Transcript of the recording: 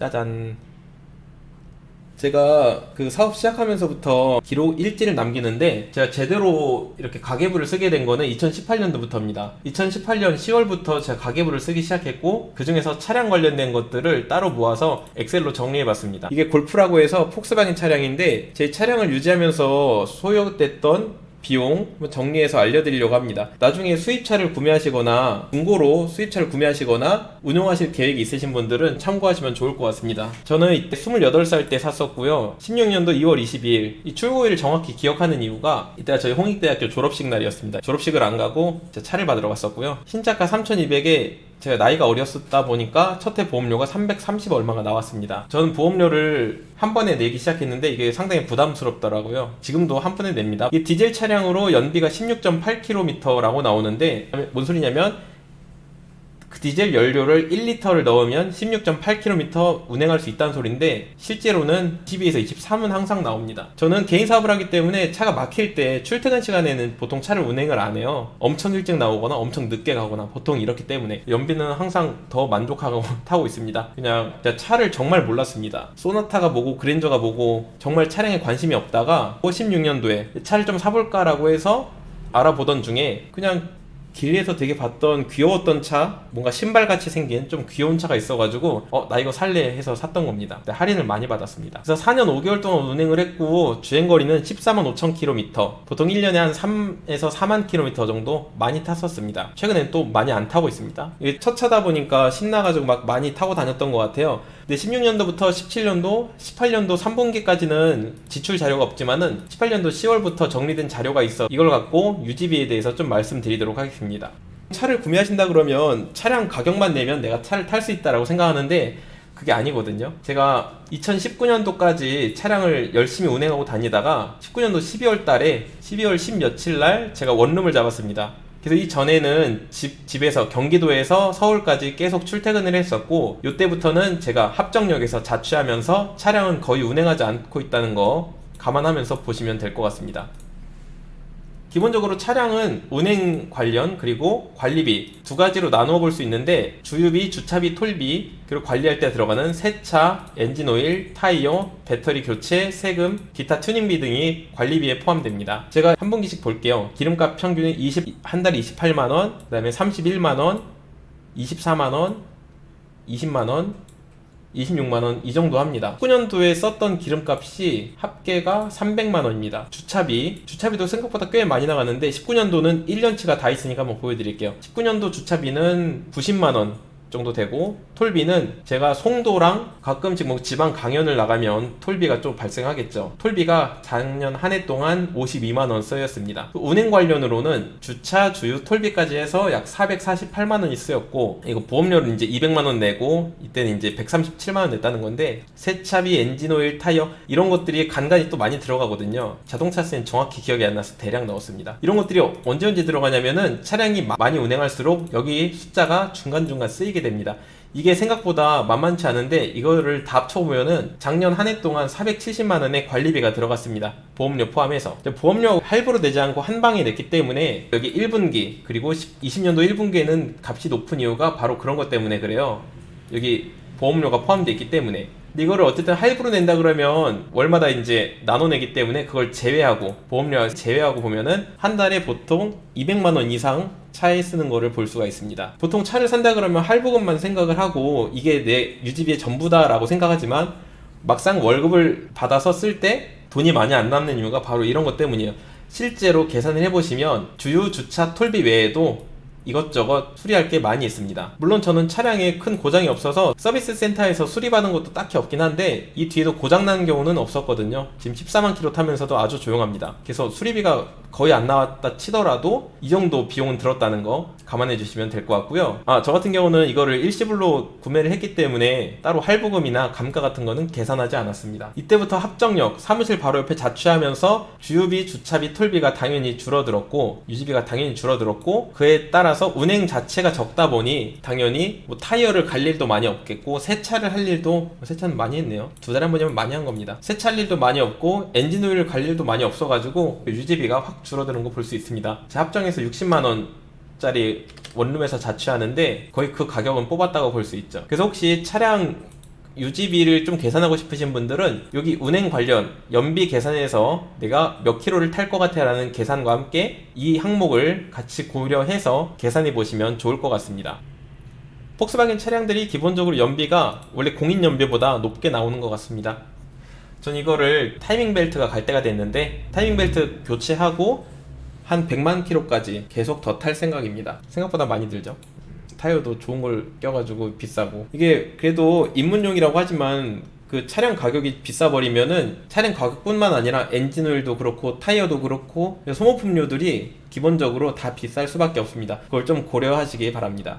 짜잔. 제가 그 사업 시작하면서부터 기록 일지를 남기는데, 제가 제대로 이렇게 가계부를 쓰게 된 거는 2018년도부터입니다. 2018년 10월부터 제가 가계부를 쓰기 시작했고, 그 중에서 차량 관련된 것들을 따로 모아서 엑셀로 정리해봤습니다. 이게 골프라고 해서 폭스바겐 차량인데, 제 차량을 유지하면서 소요됐던 비용 정리해서 알려드리려고 합니다. 나중에 수입차를 구매하시거나 중고로 수입차를 구매하시거나 운용하실 계획이 있으신 분들은 참고하시면 좋을 것 같습니다. 저는 이때 28살 때 샀었고요. 16년도 2월 22일 이 출고일을 정확히 기억하는 이유가 이때가 저희 홍익대학교 졸업식 날이었습니다. 졸업식을 안 가고 차를 받으러 갔었고요. 신차가 3200에 제가 나이가 어렸었다 보니까 첫 해 보험료가 330 얼마가 나왔습니다. 저는 보험료를 한 번에 내기 시작했는데 이게 상당히 부담스럽더라고요. 지금도 한 번에 냅니다. 이 디젤 차량으로 연비가 16.8km라고 나오는데 뭔 소리냐면 그 디젤 연료를 1리터를 넣으면 16.8km 운행할 수 있다는 소린데, 실제로는 22에서 23은 항상 나옵니다. 저는 개인 사업을 하기 때문에 차가 막힐 때 출퇴근 시간에는 보통 차를 운행을 안 해요. 엄청 일찍 나오거나 엄청 늦게 가거나 보통 이렇기 때문에 연비는 항상 더 만족하고 타고 있습니다. 그냥 차를 정말 몰랐습니다. 소나타가 뭐고 그랜저가 뭐고 정말 차량에 관심이 없다가 16년도에 차를 좀 사볼까라고 해서 알아보던 중에 그냥 길에서 되게 봤던 귀여웠던 차, 뭔가 신발같이 생긴 좀 귀여운 차가 있어가지고 나 이거 살래 해서 샀던 겁니다. 할인을 많이 받았습니다. 그래서 4년 5개월 동안 운행을 했고 주행거리는 14만 5천 km, 보통 1년에 한 3에서 4만 km 정도 많이 탔었습니다. 최근엔 또 많이 안 타고 있습니다. 이게 첫 차다 보니까 신나가지고 막 많이 타고 다녔던 것 같아요. 근데 16년도부터 17년도, 18년도 3분기까지는 지출 자료가 없지만은 18년도 10월부터 정리된 자료가 있어 이걸 갖고 유지비에 대해서 좀 말씀드리도록 하겠습니다. 차를 구매하신다 그러면 차량 가격만 내면 내가 차를 탈 수 있다라고 생각하는데 그게 아니거든요. 제가 2019년도까지 차량을 열심히 운행하고 다니다가 19년도 12월 달에 12월 10 며칠 날 제가 원룸을 잡았습니다. 그래서 이 전에는 집에서 경기도에서 서울까지 계속 출퇴근을 했었고, 이때부터는 제가 합정역에서 자취하면서 차량은 거의 운행하지 않고 있다는 거 감안하면서 보시면 될 것 같습니다. 기본적으로 차량은 운행 관련 그리고 관리비 두 가지로 나누어 볼 수 있는데, 주유비, 주차비, 톨비, 그리고 관리할 때 들어가는 세차, 엔진오일, 타이어, 배터리 교체, 세금, 기타 튜닝비 등이 관리비에 포함됩니다. 제가 한 분기씩 볼게요. 기름값 평균이 한 달에 28만원, 그 다음에 31만원, 24만원, 20만원, 26만원 이 정도 합니다. 19년도에 썼던 기름값이 합계가 300만원입니다. 주차비도 생각보다 꽤 많이 나가는데 19년도는 1년치가 다 있으니까 한번 보여드릴게요. 19년도 주차비는 90만원 정도 되고, 톨비는 제가 송도랑 가끔씩 뭐 지방 강연을 나가면 톨비가 좀 발생하겠죠. 톨비가 작년 한 해 동안 52만원 쓰였습니다. 운행 관련으로는 주차, 주유, 톨비까지 해서 약 448만원이 쓰였고, 이거 보험료를 이제 200만원 내고 이때는 이제 137만원 냈다는 건데, 세차비, 엔진오일, 타이어 이런 것들이 간간히 또 많이 들어가거든요. 자동차세는 정확히 기억이 안 나서 대략 넣었습니다. 이런 것들이 언제 들어가냐면은 차량이 많이 운행할수록 여기 숫자가 중간중간 쓰이게 됩니다. 이게 생각보다 만만치 않은데 이거를 다 합쳐보면은 작년 한 해 동안 470만원의 관리비가 들어갔습니다. 보험료 포함해서. 보험료 할부로 내지 않고 한 방에 냈기 때문에 여기 1분기 그리고 20년도 1분기에는 값이 높은 이유가 바로 그런 것 때문에 그래요. 여기 보험료가 포함되어 있기 때문에. 근데 이거를 어쨌든 할부로 낸다 그러면 월마다 이제 나눠내기 때문에 그걸 제외하고, 보험료 제외하고 보면은 한 달에 보통 200만원 이상 차에 쓰는 거를 볼 수가 있습니다. 보통 차를 산다 그러면 할부금만 생각을 하고 이게 내 유지비의 전부다 라고 생각하지만, 막상 월급을 받아서 쓸 때 돈이 많이 안 남는 이유가 바로 이런 것 때문이에요. 실제로 계산을 해보시면 주유, 주차, 톨비 외에도 이것저것 수리할 게 많이 있습니다. 물론 저는 차량에 큰 고장이 없어서 서비스 센터에서 수리받은 것도 딱히 없긴 한데, 이 뒤에도 고장난 경우는 없었거든요. 지금 14만 킬로 타면서도 아주 조용합니다. 그래서 수리비가 거의 안 나왔다 치더라도 이 정도 비용은 들었다는 거 감안해 주시면 될 것 같고요. 저 같은 경우는 이거를 일시불로 구매를 했기 때문에 따로 할부금이나 감가 같은 거는 계산하지 않았습니다. 이때부터 합정역, 사무실 바로 옆에 자취하면서 주유비, 주차비, 톨비가 당연히 줄어들었고, 유지비가 당연히 줄어들었고, 그에 따라서 운행 자체가 적다 보니 당연히 뭐 타이어를 갈 일도 많이 없겠고, 세차를 할 일도, 세차는 많이 했네요. 두 달에 한 번이면 많이 한 겁니다. 세차할 일도 많이 없고 엔진오일을 갈 일도 많이 없어가지고 유지비가 확 줄어드는 거 볼 수 있습니다. 제 합정에서 60만원 짜리 원룸에서 자취하는데 거의 그 가격은 뽑았다고 볼 수 있죠. 그래서 혹시 차량 유지비를 좀 계산하고 싶으신 분들은 여기 운행 관련 연비 계산에서 내가 몇 킬로를 탈 것 같아 라는 계산과 함께 이 항목을 같이 고려해서 계산해 보시면 좋을 것 같습니다. 폭스바겐 차량들이 기본적으로 연비가 원래 공인 연비보다 높게 나오는 것 같습니다. 전 이거를 타이밍 벨트가 갈 때가 됐는데 타이밍 벨트 교체하고 한 100만 킬로까지 계속 더 탈 생각입니다. 생각보다 많이 들죠. 타이어도 좋은 걸 껴가지고 비싸고, 이게 그래도 입문용이라고 하지만 그 차량 가격이 비싸버리면은 차량 가격뿐만 아니라 엔진오일도 그렇고 타이어도 그렇고 소모품료들이 기본적으로 다 비쌀 수밖에 없습니다. 그걸 좀 고려하시기 바랍니다.